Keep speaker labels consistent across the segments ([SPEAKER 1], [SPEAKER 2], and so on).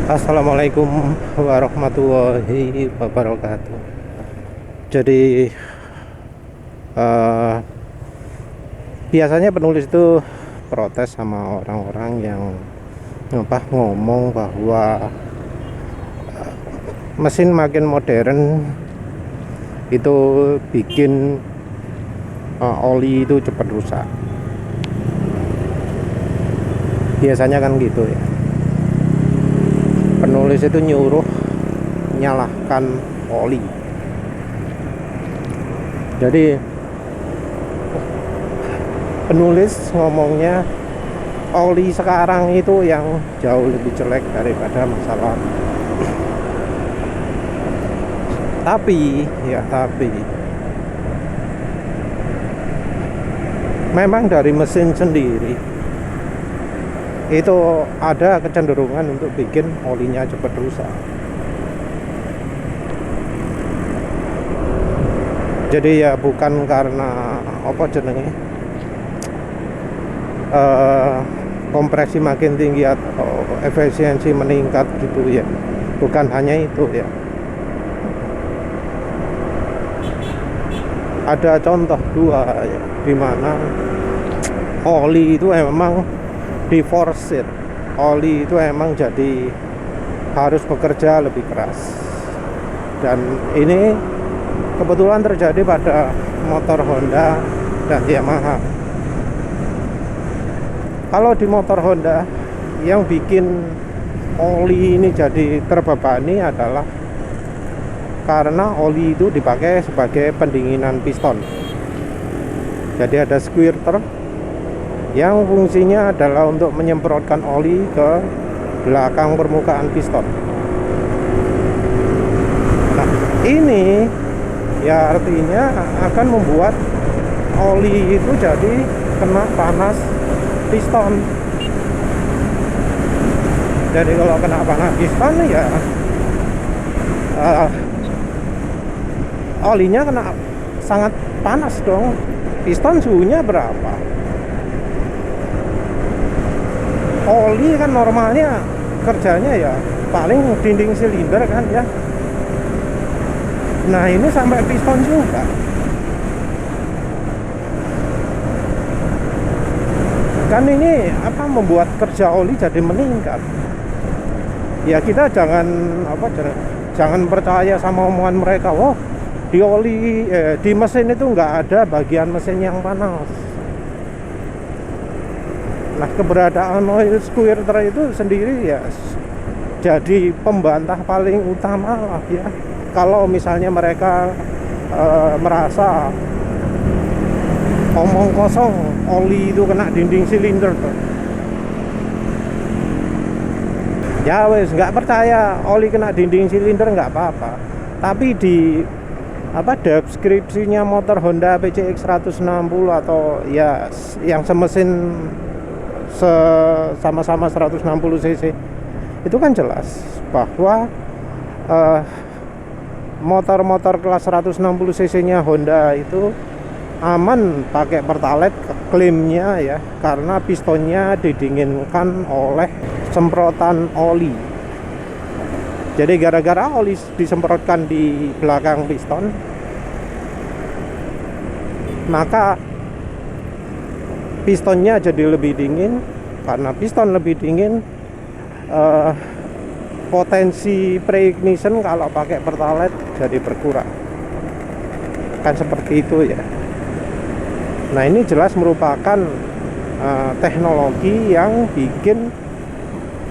[SPEAKER 1] Assalamualaikum warahmatullahi wabarakatuh. Jadi eh, biasanya penulis itu protes sama orang-orang yang ngomong bahwa mesin makin modern itu bikin oli itu cepat rusak. Biasanya kan gitu ya. Penulis itu nyuruh nyalahkan oli. Jadi penulis ngomongnya oli sekarang itu yang jauh lebih jelek daripada masa lalu. Tapi memang dari mesin sendiri itu ada kecenderungan untuk bikin olinya cepat rusak. Jadi ya bukan karena kompresi makin tinggi atau efisiensi meningkat gitu ya, bukan hanya itu ya. Ada contoh dua ya, di mana oli itu emang diforsir, oli itu emang jadi harus bekerja lebih keras, dan ini kebetulan terjadi pada motor Honda dan Yamaha. Kalau di motor Honda yang bikin oli ini jadi terbebani adalah karena oli itu dipakai sebagai pendinginan piston. Jadi ada squirter yang fungsinya adalah untuk menyemprotkan oli ke belakang permukaan piston. Nah, ini ya artinya akan membuat oli itu jadi kena panas piston. Jadi kalau kena panas piston ya olinya kena sangat panas dong. Piston suhunya berapa? Oli kan normalnya kerjanya ya paling dinding silinder kan ya. Nah ini sampai piston juga. Kan ini membuat kerja oli jadi meningkat. Ya kita jangan percaya sama omongan mereka. Wah, di mesin itu nggak ada bagian mesin yang panas. Nah, keberadaan oil squirter itu sendiri ya jadi pembantah paling utama lah ya. Kalau misalnya mereka merasa omong kosong oli itu kena dinding silinder tuh. Ya wes, nggak percaya oli kena dinding silinder nggak apa-apa. Tapi di deskripsinya motor Honda PCX 160 atau ya yang semesin sama-sama 160 cc itu kan jelas bahwa motor-motor kelas 160 cc nya Honda itu aman pakai pertalite, klaimnya ya, karena pistonnya didinginkan oleh semprotan oli. Jadi gara-gara oli disemprotkan di belakang piston, maka pistonnya jadi lebih dingin. Karena piston lebih dingin, potensi pre-ignition kalau pakai pertalite jadi berkurang. Kan seperti itu ya. Nah ini jelas merupakan teknologi yang bikin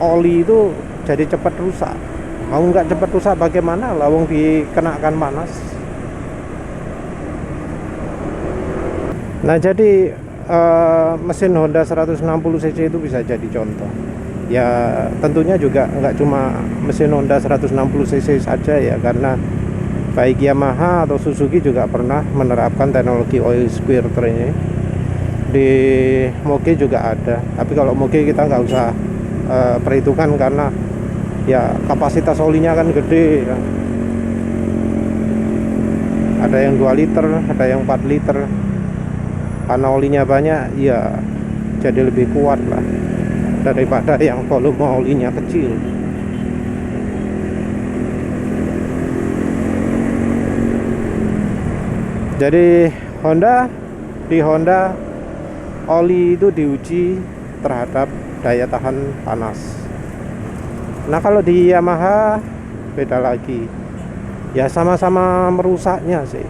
[SPEAKER 1] oli itu jadi cepat rusak. Mau nggak cepat rusak bagaimana? Lawang dikenakan panas. Nah jadi mesin Honda 160 cc itu bisa jadi contoh. Ya tentunya juga nggak cuma mesin Honda 160 cc saja ya, karena baik Yamaha atau Suzuki juga pernah menerapkan teknologi oil squirter ini. Di Moge juga ada, tapi kalau Moge kita nggak usah perhitungan karena ya kapasitas olinya kan gede ya. Ada yang 2 liter, ada yang 4 liter. Karena olinya banyak ya jadi lebih kuat lah daripada yang volume olinya kecil. Jadi di Honda oli itu diuji terhadap daya tahan panas. Nah kalau di Yamaha beda lagi, ya sama-sama merusaknya sih.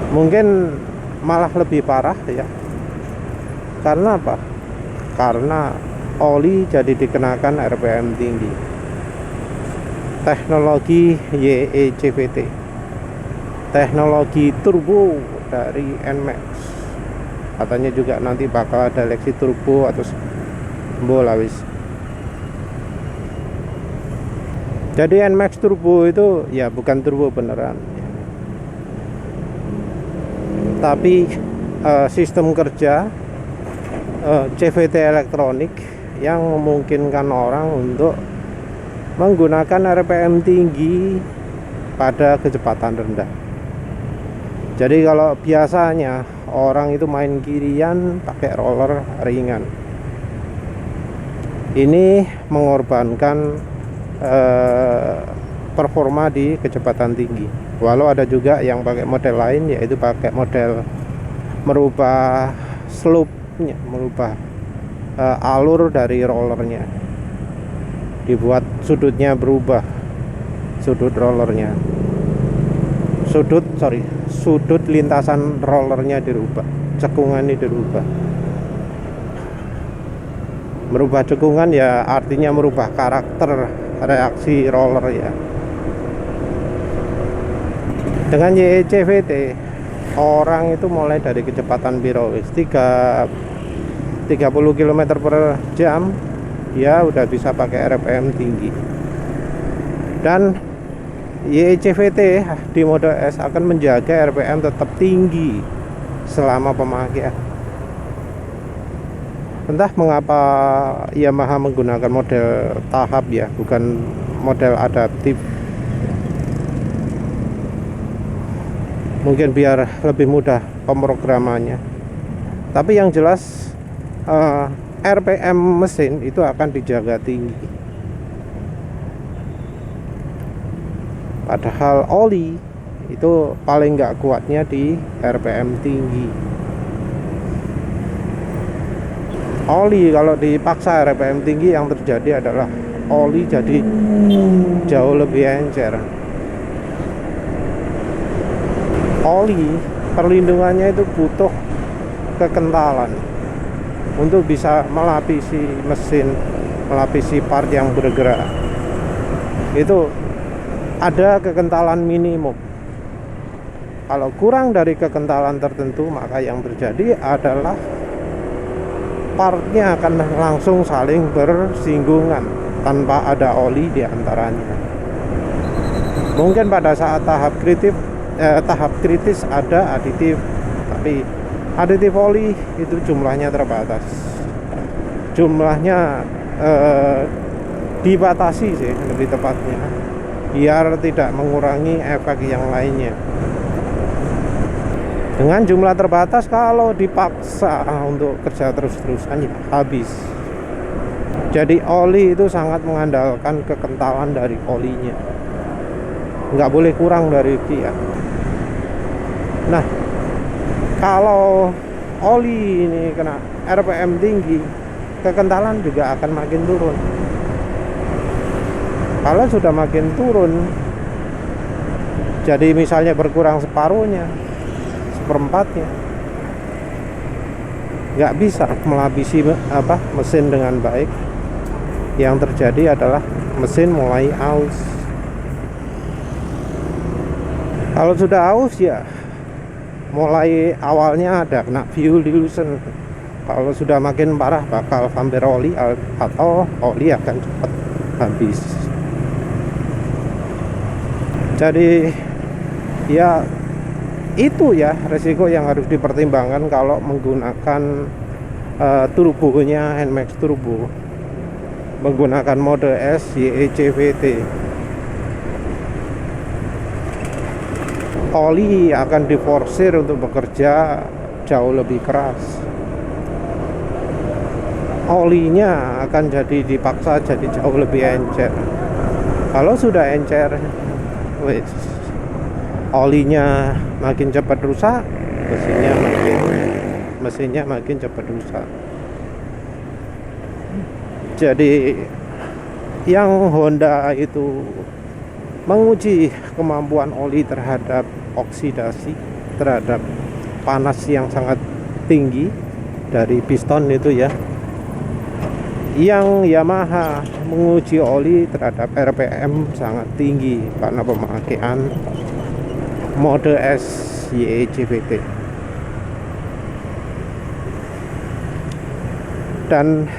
[SPEAKER 1] Mungkin malah lebih parah ya. Karena apa? Karena oli jadi dikenakan RPM tinggi. Teknologi YECVT, teknologi turbo dari NMAX. Katanya juga nanti bakal ada Lexi turbo atau bola wis. Jadi NMAX turbo itu ya bukan turbo beneran, tapi sistem kerja CVT elektronik yang memungkinkan orang untuk menggunakan RPM tinggi pada kecepatan rendah. Jadi kalau biasanya orang itu main kirian pakai roller ringan, ini mengorbankan performa di kecepatan tinggi. Walau ada juga yang pakai model lain, yaitu pakai model merubah slope-nya, merubah alur dari rollernya, dibuat sudutnya berubah, sudut rollernya, sudut lintasan rollernya dirubah, cekungannya dirubah. Merubah cekungan ya artinya merubah karakter reaksi roller ya. Dengan YECVT orang itu mulai dari kecepatan birowis 30 km per jam ya udah bisa pakai RPM tinggi. Dan YECVT di mode S akan menjaga RPM tetap tinggi selama pemakaian. Entah mengapa Yamaha menggunakan model tahap ya, bukan model adaptif. Mungkin biar lebih mudah pemrogramannya. Tapi yang jelas RPM mesin itu akan dijaga tinggi. Padahal oli itu paling nggak kuatnya di RPM tinggi. Oli kalau dipaksa RPM tinggi, yang terjadi adalah oli jadi jauh lebih encer. Oli perlindungannya itu butuh kekentalan untuk bisa melapisi mesin, melapisi part yang bergerak. Itu ada kekentalan minimum. Kalau kurang dari kekentalan tertentu, maka yang terjadi adalah partnya akan langsung saling bersinggungan tanpa ada oli di antaranya. Mungkin pada saat tahap kritis ada aditif, tapi aditif oli itu jumlahnya terbatas. Jumlahnya dibatasi sih lebih tepatnya, biar tidak mengurangi efek yang lainnya. Dengan jumlah terbatas, kalau dipaksa untuk kerja terus-terusan ya habis. Jadi oli itu sangat mengandalkan kekentalan dari olinya, nggak boleh kurang dari itu ya. Nah, kalau oli ini kena RPM tinggi, kekentalan juga akan makin turun. Kalau sudah makin turun, jadi misalnya berkurang separuhnya, seperempatnya, nggak bisa melapisi mesin dengan baik. Yang terjadi adalah mesin mulai aus. Kalau sudah aus ya mulai awalnya ada kena fuel dilution. Kalau sudah makin parah bakal vampir oli atau oli akan cepat habis. Jadi ya itu ya resiko yang harus dipertimbangkan kalau menggunakan turbonya NMAX turbo, menggunakan mode S YECVT. Oli akan diforsir untuk bekerja jauh lebih keras. Olinya akan jadi dipaksa jadi jauh lebih encer. Kalau sudah encer, wes olinya makin cepat rusak, mesinnya makin cepat rusak. Jadi yang Honda itu menguji kemampuan oli terhadap oksidasi, terhadap panas yang sangat tinggi dari piston itu ya. Yang Yamaha menguji oli terhadap RPM sangat tinggi karena pemakaian mode S YECVT. Dan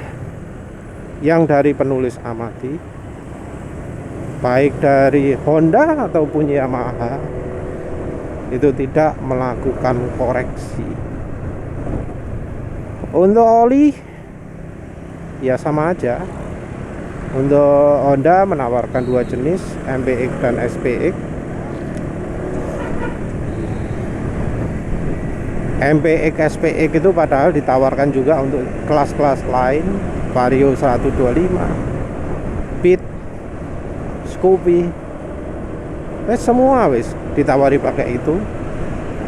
[SPEAKER 1] yang dari penulis amati, baik dari Honda ataupun Yamaha, itu tidak melakukan koreksi. Untuk oli ya sama aja. Untuk Honda menawarkan dua jenis, MPX dan SPX. MPX SPX itu padahal ditawarkan juga untuk kelas-kelas lain, Vario 125, Pit, Scoopy, semua wis ditawari pakai itu.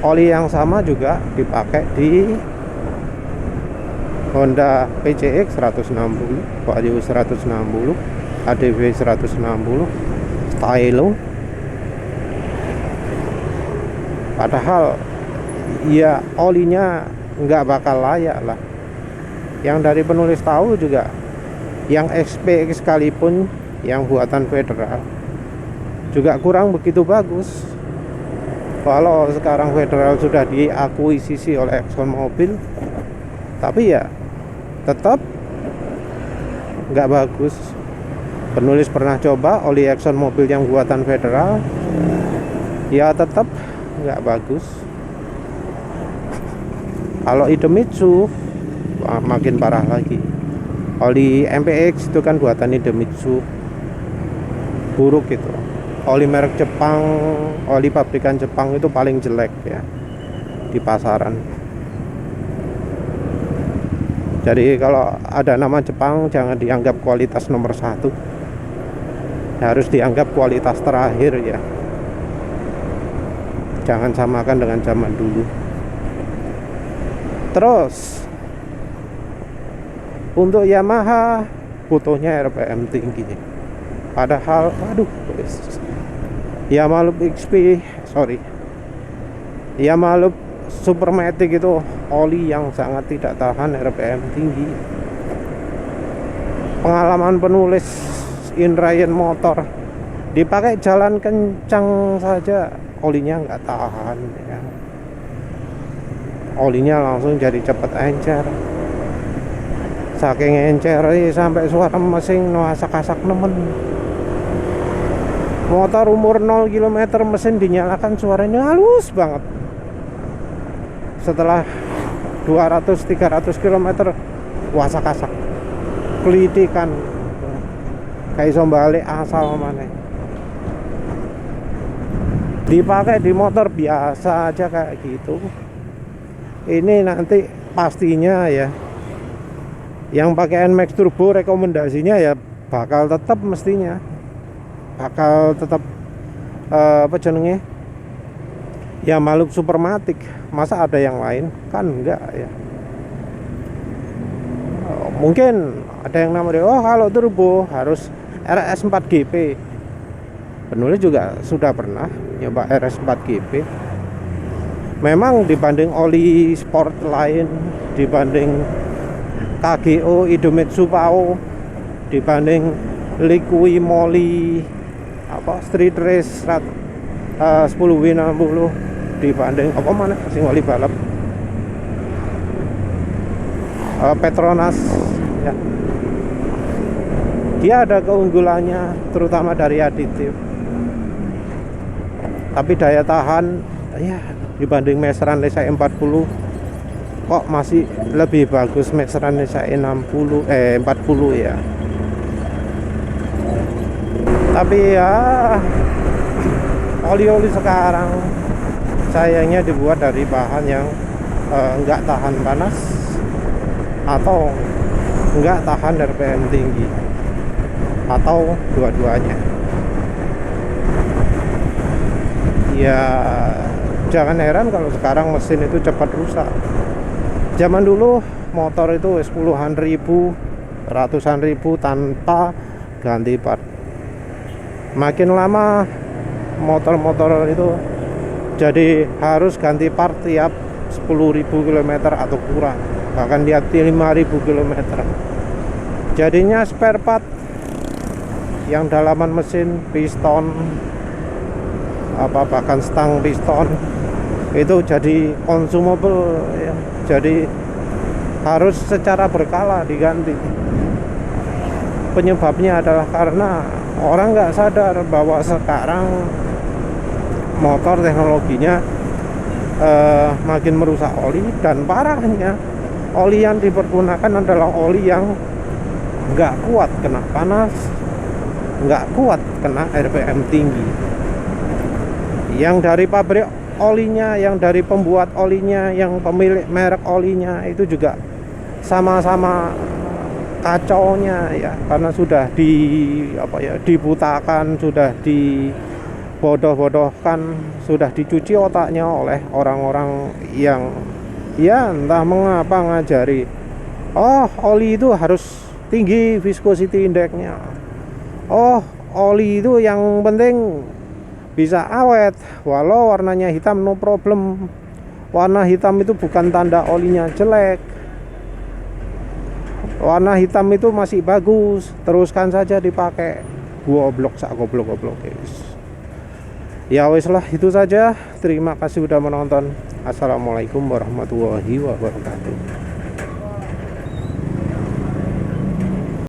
[SPEAKER 1] Oli yang sama juga dipakai di Honda PCX 160, Vario 160, ADV 160, Stylo. Padahal ya olinya nggak bakal layak lah. Yang dari penulis tahu juga, yang SPX sekalipun yang buatan Federal juga kurang begitu bagus. Kalau sekarang Federal sudah diakuisisi oleh ExxonMobil, tapi ya tetap nggak bagus. Penulis pernah coba oli ExxonMobil yang buatan Federal, ya tetap nggak bagus. Kalau Idemitsu makin parah lagi. Oli MPX itu kan buatan Idemitsu, buruk gitu. Oli merek Jepang, oli pabrikan Jepang itu paling jelek ya di pasaran. Jadi kalau ada nama Jepang jangan dianggap kualitas nomor satu, harus dianggap kualitas terakhir ya. Jangan samakan dengan zaman dulu. Terus untuk Yamaha butuhnya RPM tinggi. Padahal Yamaha Loop Supermatic itu oli yang sangat tidak tahan RPM tinggi. Pengalaman penulis Inrayan motor, dipakai jalan kencang saja olinya nggak tahan ya. Olinya langsung jadi cepat encer. Saking encer sampai suara mesin asak-asak nemen. Motor umur 0 km mesin dinyalakan suaranya halus banget. Setelah 200-300 km wasak-asak, kelitikan, kayak iso balik asal mana. Dipakai di motor biasa aja kayak gitu. Ini nanti pastinya ya, yang pakai NMAX Turbo rekomendasinya ya bakal tetap mestinya apa jenenge, ya Yamaha Supermatic. Masa ada yang lain? Kan enggak ya. Mungkin ada yang namanya kalau turbo harus RS 4GP. Penulis juga sudah pernah nyoba RS 4GP. Memang dibanding oli sport lain, dibanding KGO Idemitsu Pao, dibanding Liqui Moly Street Race 10W60, dibanding apa mana sing oli balap Petronas ya, dia ada keunggulannya terutama dari aditif. Tapi daya tahan ya dibanding Mexran Lesa 40 kok masih lebih bagus Mexran Lesa 40 ya. Tapi ya oli-oli sekarang sayangnya dibuat dari bahan yang enggak tahan panas atau enggak tahan RPM tinggi atau dua-duanya. Ya jangan heran kalau sekarang mesin itu cepat rusak. Zaman dulu motor itu puluhan ribu, ratusan ribu tanpa ganti part. Makin lama motor-motor itu jadi harus ganti part tiap 10.000 km atau kurang, bahkan tiap 5.000 km. Jadinya spare part yang dalaman mesin, piston, bahkan stang piston itu jadi consumable ya. Jadi harus secara berkala diganti. Penyebabnya adalah karena orang nggak sadar bahwa sekarang motor teknologinya makin merusak oli, dan parahnya oli yang dipergunakan adalah oli yang nggak kuat kena panas, nggak kuat kena RPM tinggi. Yang dari pabrik olinya, yang dari pembuat olinya, yang pemilik merek olinya itu juga sama-sama kacaunya ya, karena sudah dibutakan, sudah dibodoh-bodohkan, sudah dicuci otaknya oleh orang-orang yang ya entah mengapa ngajari, oh oli itu harus tinggi viscosity index-nya, oh oli itu yang penting bisa awet walau warnanya hitam, no problem. Warna hitam itu bukan tanda olinya jelek, warna hitam itu masih bagus, teruskan saja dipakai. Goblok sak goblok guys. Ya wes lah, itu saja. Terima kasih sudah menonton. Assalamualaikum warahmatullahi wabarakatuh.